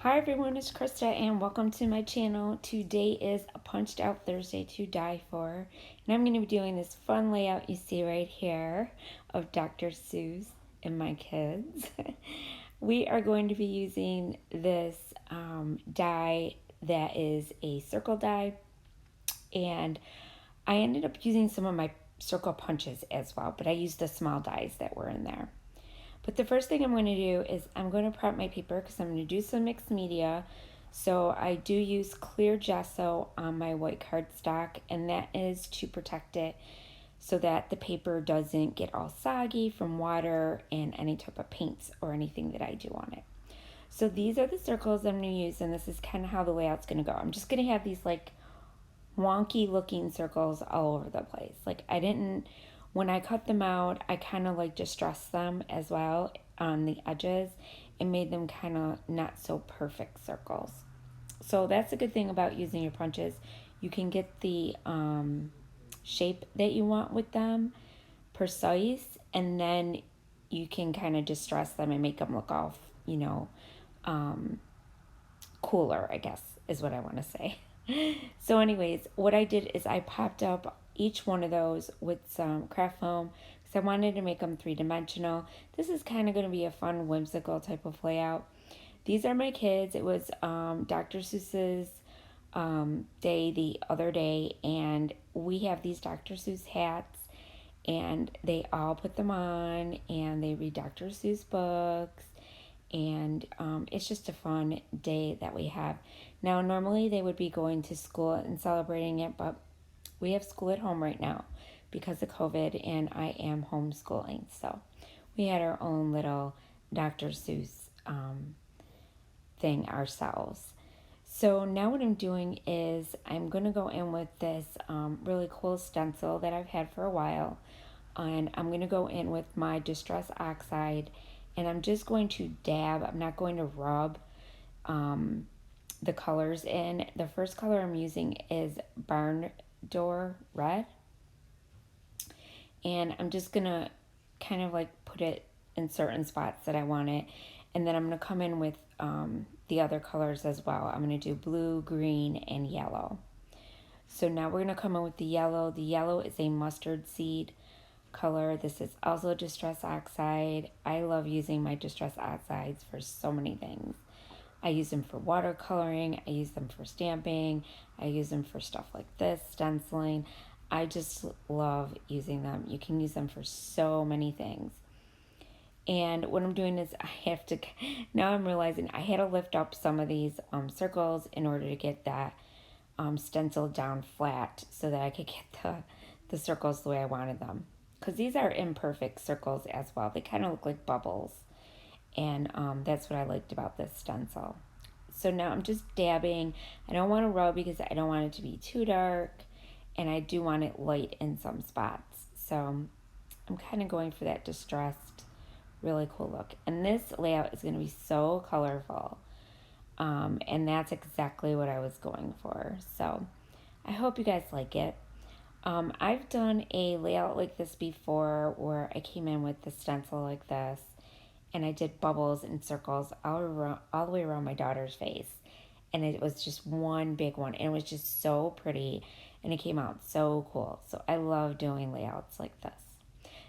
Hi everyone, it's Krista and welcome to my channel. Today is a Punched Out Thursday to die for. And I'm going to be doing this fun layout you see right here of Dr. Seuss and my kids. We are going to be using this die that is a circle die. And I ended up using some of my circle punches as well, but I used the small dies that were in there. But the first thing I'm going to do is I'm going to prep my paper because I'm going to do some mixed media. So I do use clear gesso on my white cardstock, and that is to protect it so that the paper doesn't get all soggy from water and any type of paints or anything that I do on it. So these are the circles I'm going to use, and this is kind of how the layout's going to go. I'm just going to have these like wonky looking circles all over the place. When I cut them out, I kind of like distressed them as well on the edges and made them kind of not so perfect circles. So that's a good thing about using your punches. You can get the shape that you want with them precise, and then you can kind of distress them and make them look all, cooler, I guess is what I want to say. So anyways, what I did is I popped up each one of those with some craft foam because I wanted to make them three-dimensional. This is kind of going to be a fun, whimsical type of layout. These are my kids. It was Dr. Seuss's day the other day, and we have these Dr. Seuss hats, and they all put them on, and they read Dr. Seuss books, and it's just a fun day that we have. Now, normally they would be going to school and celebrating it, but we have school at home right now because of COVID, and I am homeschooling. So we had our own little Dr. Seuss thing ourselves. So now what I'm doing is I'm going to go in with this really cool stencil that I've had for a while, and I'm going to go in with my Distress Oxide, and I'm just going to dab. I'm not going to rub the colors in. The first color I'm using is Barn Door Red, and I'm just going to kind of like put it in certain spots that I want it, and then I'm going to come in with the other colors as well. I'm going to do blue, green, and yellow. So now we're going to come in with the yellow. The yellow is a mustard seed color. This is also Distress Oxide. I love using my Distress Oxides for so many things. I use them for watercoloring. I use them for stamping. I use them for stuff like this, stenciling. I just love using them. You can use them for so many things. And what I'm doing is now I'm realizing I had to lift up some of these circles in order to get that stencil down flat so that I could get the circles the way I wanted them. Because these are imperfect circles as well. They kind of look like bubbles. And that's what I liked about this stencil. So now I'm just dabbing. I don't want to rub because I don't want it to be too dark. And I do want it light in some spots. So I'm kind of going for that distressed, really cool look. And this layout is going to be so colorful. And that's exactly what I was going for. So I hope you guys like it. I've done a layout like this before where I came in with the stencil like this, and I did bubbles and circles all the way around my daughter's face. And it was just one big one, and it was just so pretty, and it came out so cool. So I love doing layouts like this.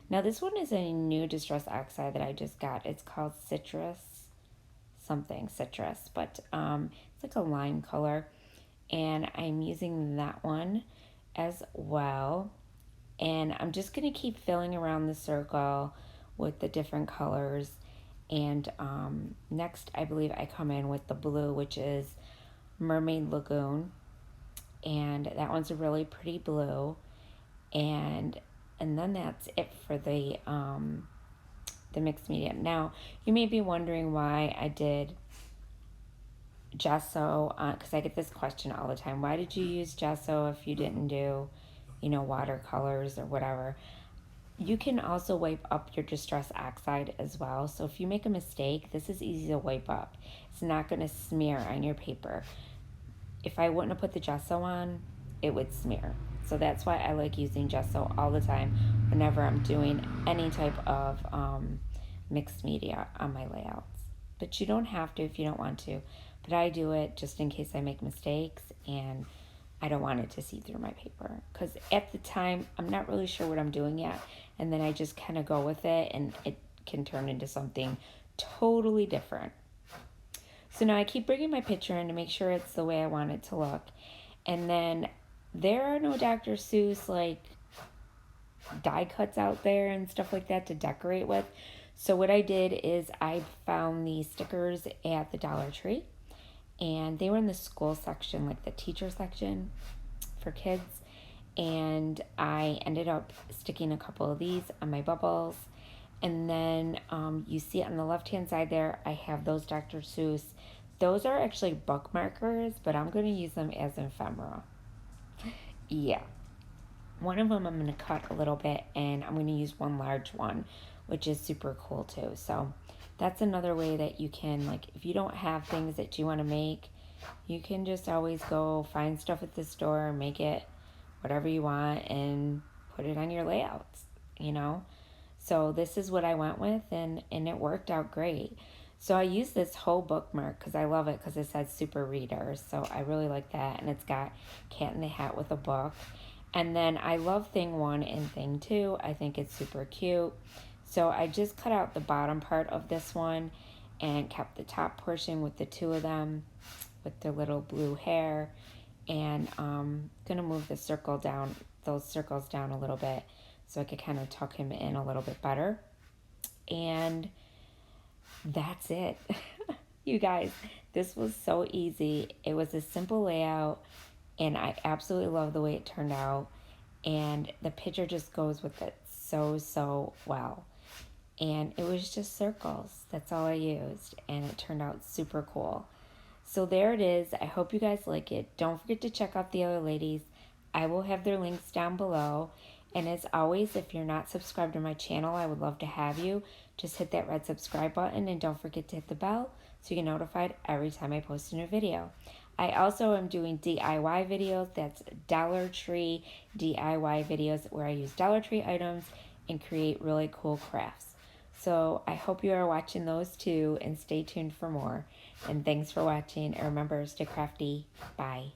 Now this one is a new Distress Oxide that I just got. It's called Citrus, but it's like a lime color, and I'm using that one as well. And I'm just going to keep filling around the circle with the different colors. And next, I believe I come in with the blue, which is Mermaid Lagoon. And that one's a really pretty blue. And then that's it for the mixed media. Now, you may be wondering why I did gesso, because I get this question all the time. Why did you use gesso if you didn't do, watercolors or whatever? You can also wipe up your Distress Oxide as well. So if you make a mistake, this is easy to wipe up. It's not going to smear on your paper. If I wouldn't have put the gesso on, it would smear. So that's why I like using gesso all the time whenever I'm doing any type of mixed media on my layouts. but you don't have to if you don't want to. But I do it just in case I make mistakes and I don't want it to see through my paper. Because at the time, I'm not really sure what I'm doing yet. And then I just kind of go with it and it can turn into something totally different. So now I keep bringing my picture in to make sure it's the way I want it to look. And then there are no Dr. Seuss like die cuts out there and stuff like that to decorate with. So what I did is I found these stickers at the Dollar Tree, and they were in the school section, like the teacher section for kids. And I ended up sticking a couple of these on my bubbles. And then you see on the left hand side there, I have those Dr. Seuss. Those are actually bookmarkers, but I'm going to use them as ephemera. Yeah. One of them I'm going to cut a little bit, and I'm going to use one large one, which is super cool too. So that's another way that you can, like, if you don't have things that you want to make, you can just always go find stuff at the store and make it whatever you want and put it on your layouts, you know? So this is what I went with, and it worked out great. So I used this whole bookmark because I love it because it says Super Reader. So I really like that. And it's got Cat in the Hat with a book. And then I love Thing 1 and Thing 2. I think it's super cute. So I just cut out the bottom part of this one and kept the top portion with the two of them with their little blue hair. And I'm going to move the circle down, those circles down a little bit so I could kind of tuck him in a little bit better. And that's it. You guys, this was so easy. It was a simple layout, and I absolutely love the way it turned out. And the picture just goes with it so well. And it was just circles. That's all I used, and it turned out super cool. So there it is. I hope you guys like it. Don't forget to check out the other ladies. I will have their links down below. And as always, if you're not subscribed to my channel, I would love to have you. Just hit that red subscribe button, and don't forget to hit the bell so you get notified every time I post a new video. I also am doing DIY videos. That's Dollar Tree DIY videos where I use Dollar Tree items and create really cool crafts. So I hope you are watching those too, and stay tuned for more. And thanks for watching. And remember, stay crafty. Bye.